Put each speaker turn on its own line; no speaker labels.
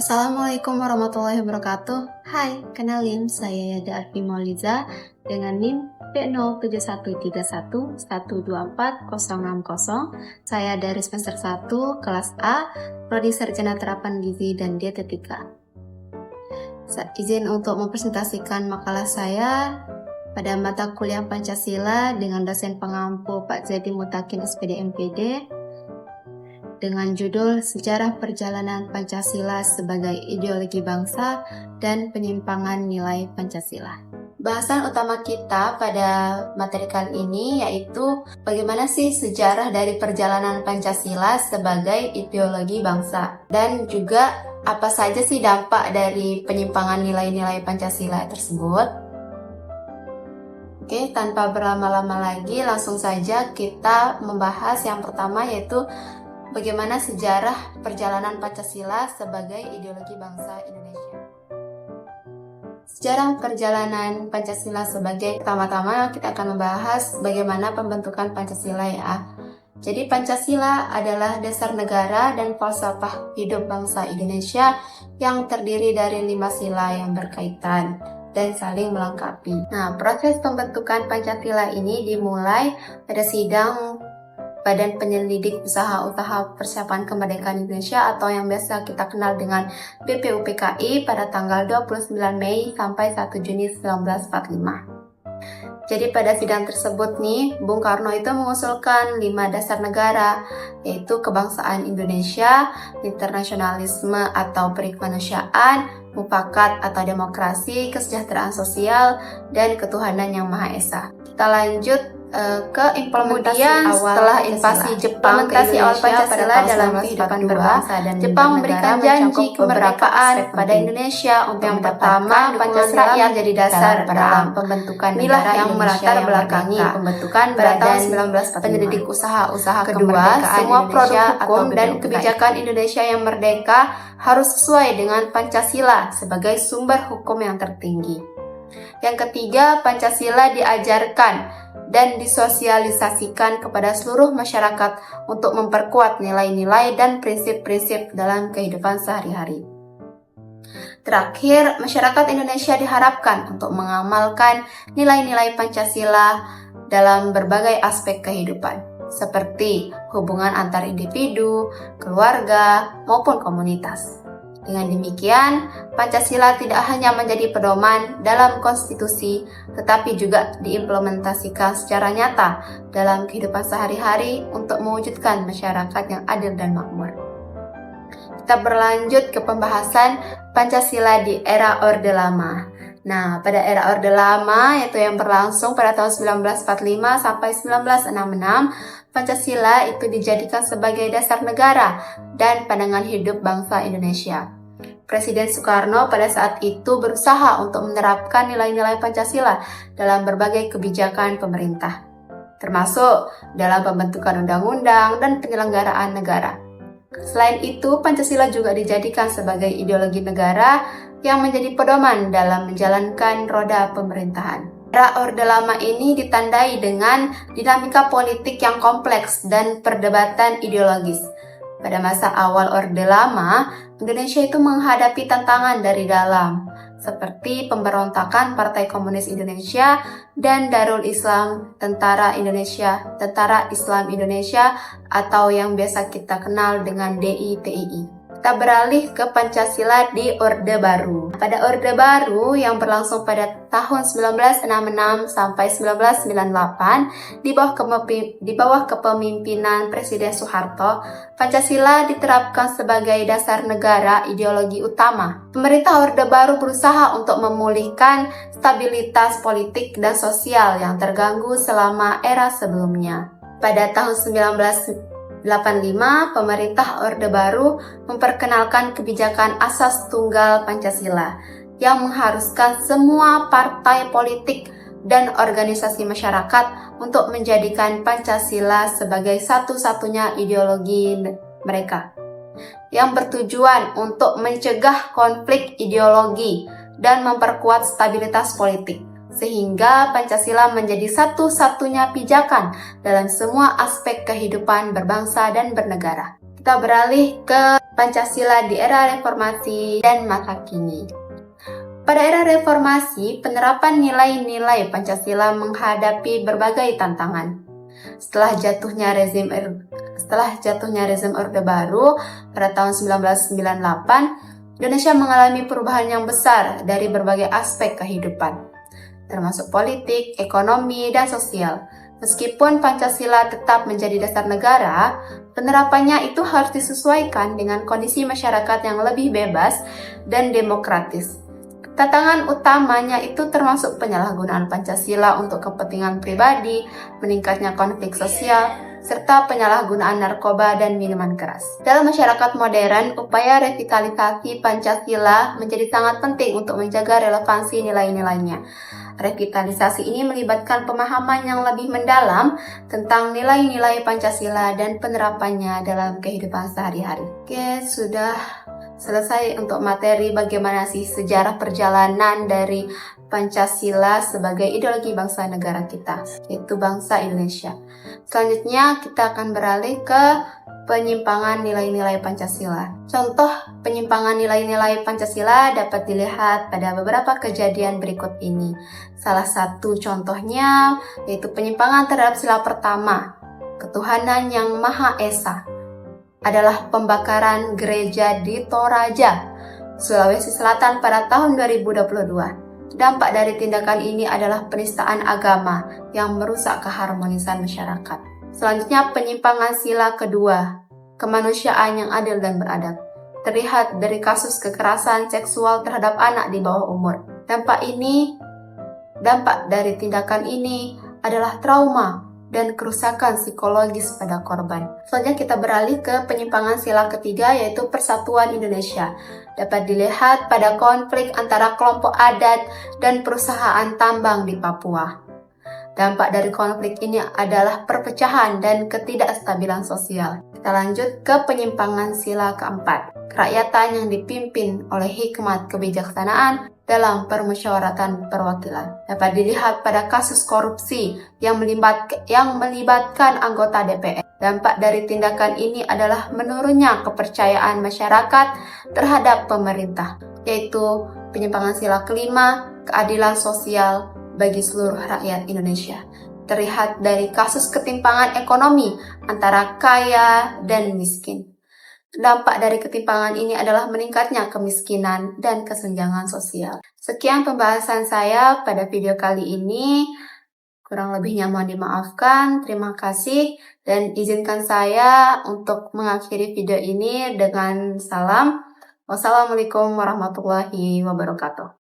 Assalamualaikum warahmatullahi wabarakatuh. Hai, kenalin saya Yada Arfi Mauliza dengan NIM P07111244060. Saya dari semester 1 kelas A, Prodi Sarjana Terapan Gizi dan Dietetika. Izin untuk mempresentasikan makalah saya pada mata kuliah Pancasila dengan dosen pengampu Pak Zedi Mutakin SPD MPD dengan judul Sejarah Perjalanan Pancasila sebagai Ideologi Bangsa dan Penyimpangan Nilai Pancasila. Bahasan utama kita pada materi kali ini yaitu bagaimana sih sejarah dari perjalanan Pancasila sebagai ideologi bangsa, dan juga apa saja sih dampak dari penyimpangan nilai-nilai Pancasila tersebut. Oke, tanpa berlama-lama lagi langsung saja kita membahas yang pertama, yaitu bagaimana sejarah perjalanan Pancasila sebagai ideologi bangsa Indonesia. Sejarah perjalanan Pancasila sebagai, pertama-tama kita akan membahas bagaimana pembentukan Pancasila ya. Jadi Pancasila adalah dasar negara dan falsafah hidup bangsa Indonesia yang terdiri dari 5 sila yang berkaitan dan saling melengkapi. Nah, proses pembentukan Pancasila ini dimulai pada sidang Badan Penyelidik Usaha-Usaha Persiapan Kemerdekaan Indonesia atau yang biasa kita kenal dengan BPUPKI pada tanggal 29 Mei sampai 1 Juni 1945. Jadi pada sidang tersebut nih, Bung Karno itu mengusulkan 5 dasar negara, yaitu kebangsaan Indonesia, internasionalisme atau perikemanusiaan, mufakat atau demokrasi, kesejahteraan sosial, dan ketuhanan yang Maha Esa. Kita lanjut ke implementasi awal setelah invasi Jepang ke Indonesia pada dalam kehidupan berbangsa dan Jepang memberikan janji kemerdekaan pada Indonesia untuk yang pertama Pancasila yang jadi dasar dalam pembentukan negara yang melatar belakangi pembentukan Badan Penyelidik Usaha-Usaha Kedua, semua produk hukum dan kebijakan Indonesia yang merdeka harus sesuai dengan Pancasila sebagai sumber hukum yang tertinggi. Yang ketiga, Pancasila diajarkan dan disosialisasikan kepada seluruh masyarakat untuk memperkuat nilai-nilai dan prinsip-prinsip dalam kehidupan sehari-hari. Terakhir, masyarakat Indonesia diharapkan untuk mengamalkan nilai-nilai Pancasila dalam berbagai aspek kehidupan, seperti hubungan antar individu, keluarga, maupun komunitas. Dengan demikian, Pancasila tidak hanya menjadi pedoman dalam konstitusi, tetapi juga diimplementasikan secara nyata dalam kehidupan sehari-hari untuk mewujudkan masyarakat yang adil dan makmur. Kita berlanjut ke pembahasan Pancasila di era Orde Lama. Nah, pada era Orde Lama, yaitu yang berlangsung pada tahun 1945 sampai 1966, Pancasila itu dijadikan sebagai dasar negara dan pandangan hidup bangsa Indonesia. Presiden Soekarno pada saat itu berusaha untuk menerapkan nilai-nilai Pancasila dalam berbagai kebijakan pemerintah, termasuk dalam pembentukan undang-undang dan penyelenggaraan negara. Selain itu, Pancasila juga dijadikan sebagai ideologi negara yang menjadi pedoman dalam menjalankan roda pemerintahan. Era Orde Lama ini ditandai dengan dinamika politik yang kompleks dan perdebatan ideologis. Pada masa awal Orde Lama, Indonesia itu menghadapi tantangan dari dalam, seperti pemberontakan Partai Komunis Indonesia dan Darul Islam Tentara Islam Indonesia atau yang biasa kita kenal dengan DITII. Kita beralih ke Pancasila di Orde Baru. Pada Orde Baru yang berlangsung pada tahun 1966 sampai 1998 di bawah kepemimpinan Presiden Soeharto, Pancasila diterapkan sebagai dasar negara ideologi utama. Pemerintah Orde Baru berusaha untuk memulihkan stabilitas politik dan sosial yang terganggu selama era sebelumnya. Pada tahun 1985, pemerintah Orde Baru memperkenalkan kebijakan asas tunggal Pancasila yang mengharuskan semua partai politik dan organisasi masyarakat untuk menjadikan Pancasila sebagai satu-satunya ideologi mereka, yang bertujuan untuk mencegah konflik ideologi dan memperkuat stabilitas politik, sehingga Pancasila menjadi satu-satunya pijakan dalam semua aspek kehidupan berbangsa dan bernegara. Kita beralih ke Pancasila di era reformasi dan masa kini. Pada era reformasi, penerapan nilai-nilai Pancasila menghadapi berbagai tantangan. Setelah jatuhnya rezim Orde Baru pada tahun 1998, Indonesia mengalami perubahan yang besar dari berbagai aspek kehidupan, termasuk politik, ekonomi, dan sosial. Meskipun Pancasila tetap menjadi dasar negara, penerapannya itu harus disesuaikan dengan kondisi masyarakat yang lebih bebas dan demokratis. Tantangan utamanya itu termasuk penyalahgunaan Pancasila untuk kepentingan pribadi, meningkatnya konflik sosial, serta penyalahgunaan narkoba dan minuman keras. Dalam masyarakat modern, upaya revitalisasi Pancasila menjadi sangat penting untuk menjaga relevansi nilai-nilainya. Revitalisasi ini melibatkan pemahaman yang lebih mendalam tentang nilai-nilai Pancasila dan penerapannya dalam kehidupan sehari-hari. Oke, sudah selesai untuk materi bagaimana sih sejarah perjalanan dari Pancasila sebagai ideologi bangsa negara kita, yaitu bangsa Indonesia. Selanjutnya kita akan beralih ke penyimpangan nilai-nilai Pancasila. Contoh penyimpangan nilai-nilai Pancasila dapat dilihat pada beberapa kejadian berikut ini. Salah satu contohnya yaitu penyimpangan terhadap sila pertama, ketuhanan yang Maha Esa, adalah pembakaran gereja di Toraja, Sulawesi Selatan pada tahun 2022. Dampak dari tindakan ini adalah penistaan agama yang merusak keharmonisan masyarakat. Selanjutnya penyimpangan sila kedua, kemanusiaan yang adil dan beradab. Terlihat dari kasus kekerasan seksual terhadap anak di bawah umur. Dampak dari tindakan ini adalah trauma dan kerusakan psikologis pada korban. Selanjutnya kita beralih ke penyimpangan sila ketiga, yaitu persatuan Indonesia. Dapat dilihat pada konflik antara kelompok adat dan perusahaan tambang di Papua. Dampak dari konflik ini adalah perpecahan dan ketidakstabilan sosial. Kita lanjut ke penyimpangan sila keempat, kerakyatan yang dipimpin oleh hikmat kebijaksanaan dalam permusyawaratan perwakilan. Dapat dilihat pada kasus korupsi yang melibatkan anggota DPR. Dampak dari tindakan ini adalah menurunnya kepercayaan masyarakat terhadap pemerintah, yaitu penyimpangan sila kelima, keadilan sosial bagi seluruh rakyat Indonesia. Terlihat dari kasus ketimpangan ekonomi antara kaya dan miskin. Dampak dari ketimpangan ini adalah meningkatnya kemiskinan dan kesenjangan sosial. Sekian pembahasan saya pada video kali ini. Kurang lebihnya mohon dimaafkan. Terima kasih dan izinkan saya untuk mengakhiri video ini dengan salam. Wassalamualaikum warahmatullahi wabarakatuh.